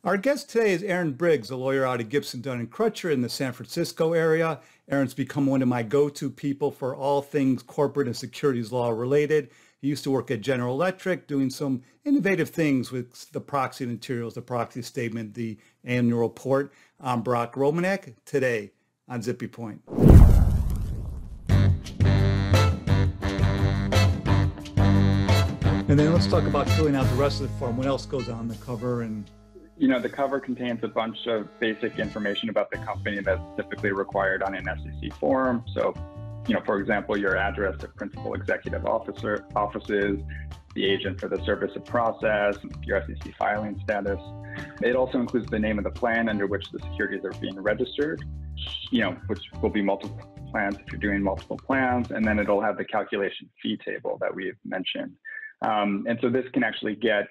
Our guest today is Aaron Briggs, a lawyer out of Gibson, Dunn and Crutcher in the San Francisco area. Aaron's become one of my go-to people for all things corporate and securities law related. He used to work at General Electric, doing some innovative things with the proxy materials, the proxy statement, the annual report. I'm Brock Romanek, today on Zippy Point. And then let's talk about filling out the rest of the form. What else goes on the cover? And the cover contains a bunch of basic information about the company that's typically required on an SEC form. So, for example, your address of principal executive offices, the agent for the service of process, your SEC filing status. It also includes the name of the plan under which the securities are being registered, which will be multiple plans if you're doing multiple plans. And then it'll have the calculation fee table that we've mentioned. And so this can actually get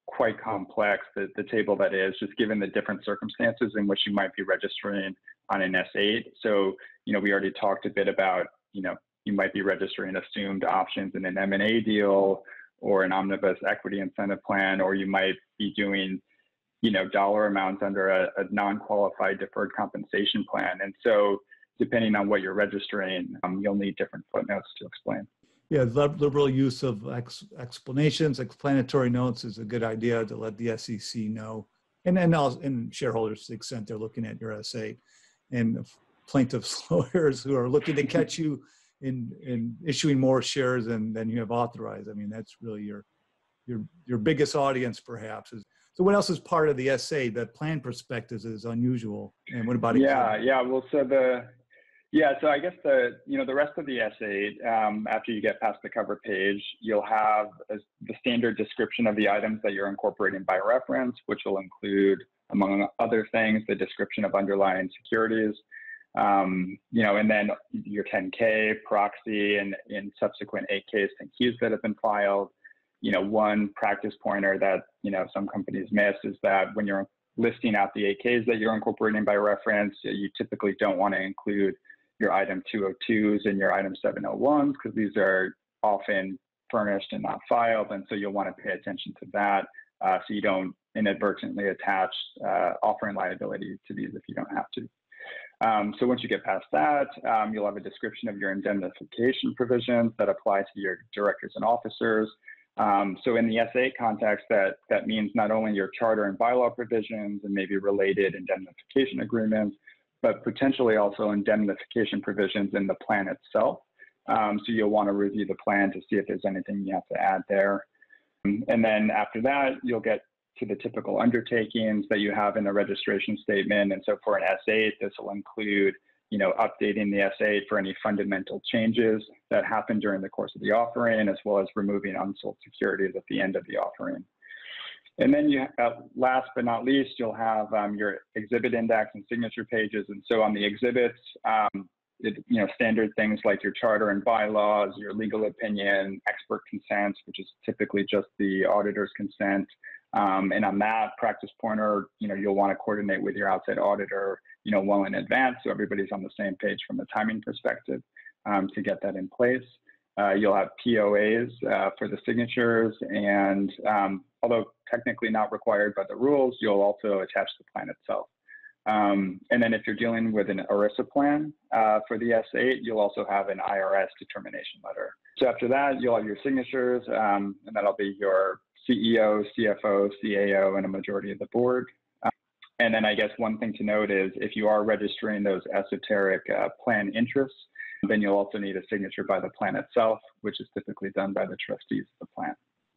quite complex, the table that is, just given the different circumstances in which you might be registering on an S-8. So, we already talked a bit about, you might be registering assumed options in an M&A deal or an omnibus equity incentive plan, or you might be doing, dollar amounts under a non-qualified deferred compensation plan. And so depending on what you're registering, you'll need different footnotes to explain. yeah, liberal use of explanations, explanatory notes is a good idea to let the SEC know, and shareholders to the extent they're looking at your S-8, and plaintiffs lawyers who are looking to catch you in issuing more shares than you have authorized. I mean, that's really your biggest audience, perhaps. So what else is part of the S-8? The plan prospectus is unusual. And what about it? Well, so I guess the rest of the S-8, after you get past the cover page, you'll have the standard description of the items that you're incorporating by reference, which will include, among other things, the description of underlying securities, and then your 10K, proxy, and in subsequent 8Ks and Qs that have been filed. One practice pointer that, some companies miss is that when you're listing out the 8Ks that you're incorporating by reference, you typically don't want to include your item 202s and your item 701s, because these are often furnished and not filed. And so you'll want to pay attention to that so you don't inadvertently attach offering liability to these if you don't have to. So once you get past that, you'll have a description of your indemnification provisions that apply to your directors and officers. So in the S-8 context, that means not only your charter and bylaw provisions and maybe related indemnification agreements, but potentially also indemnification provisions in the plan itself. So you'll want to review the plan to see if there's anything you have to add there. And then after that, you'll get to the typical undertakings that you have in the registration statement. And so for an S-8, this will include, updating the S-8 for any fundamental changes that happen during the course of the offering, as well as removing unsold securities at the end of the offering. And then last but not least, you'll have your exhibit index and signature pages. And so on the exhibits, standard things like your charter and bylaws, your legal opinion, expert consents, which is typically just the auditor's consent. And on that practice pointer, you'll want to coordinate with your outside auditor, well in advance, so everybody's on the same page from a timing perspective to get that in place. You'll have POAs for the signatures, and although technically not required by the rules, you'll also attach the plan itself. And then if you're dealing with an ERISA plan for the S-8, you'll also have an IRS determination letter. So after that, you'll have your signatures, and that'll be your CEO, CFO, CAO, and a majority of the board. And then I guess one thing to note is if you are registering those esoteric plan interests, then you'll also need a signature by the plan itself, which is typically done by the trustees of the plan.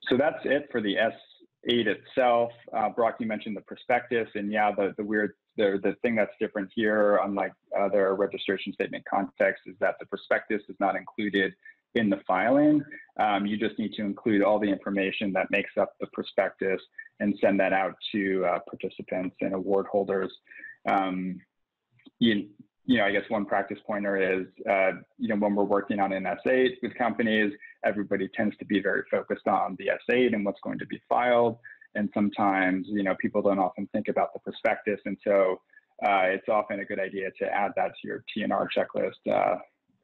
So that's it for the S-8 itself. Brock, you mentioned the prospectus, and yeah, the thing that's different here, unlike other registration statement context, is that the prospectus is not included in the filing. You just need to include all the information that makes up the prospectus and send that out to participants and award holders. I guess one practice pointer is, when we're working on an S-8 with companies, everybody tends to be very focused on the S-8 and what's going to be filed. And sometimes, people don't often think about the prospectus. And so it's often a good idea to add that to your T&R checklist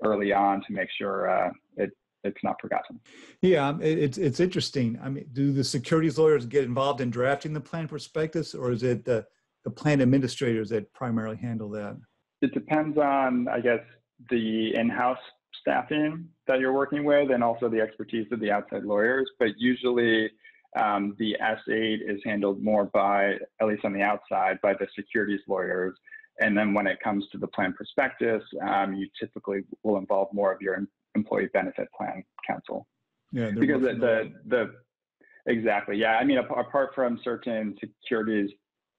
early on to make sure it it's not forgotten. Yeah, it's interesting. I mean, do the securities lawyers get involved in drafting the plan prospectus, or is it the plan administrators that primarily handle that? It depends on, I guess, the in-house staffing that you're working with and also the expertise of the outside lawyers. But usually the S-8 is handled more by, at least on the outside, by the securities lawyers. And then when it comes to the plan prospectus, you typically will involve more of your employee benefit plan counsel. Yeah, because exactly. Yeah. I mean, apart from certain securities,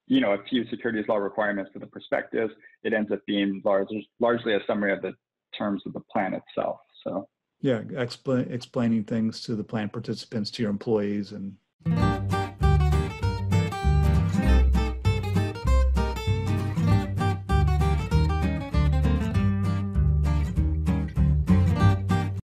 a few securities law requirements for the prospectus, it ends up being largely a summary of the terms of the plan itself. So yeah, explaining things to the plan participants, to your employees, and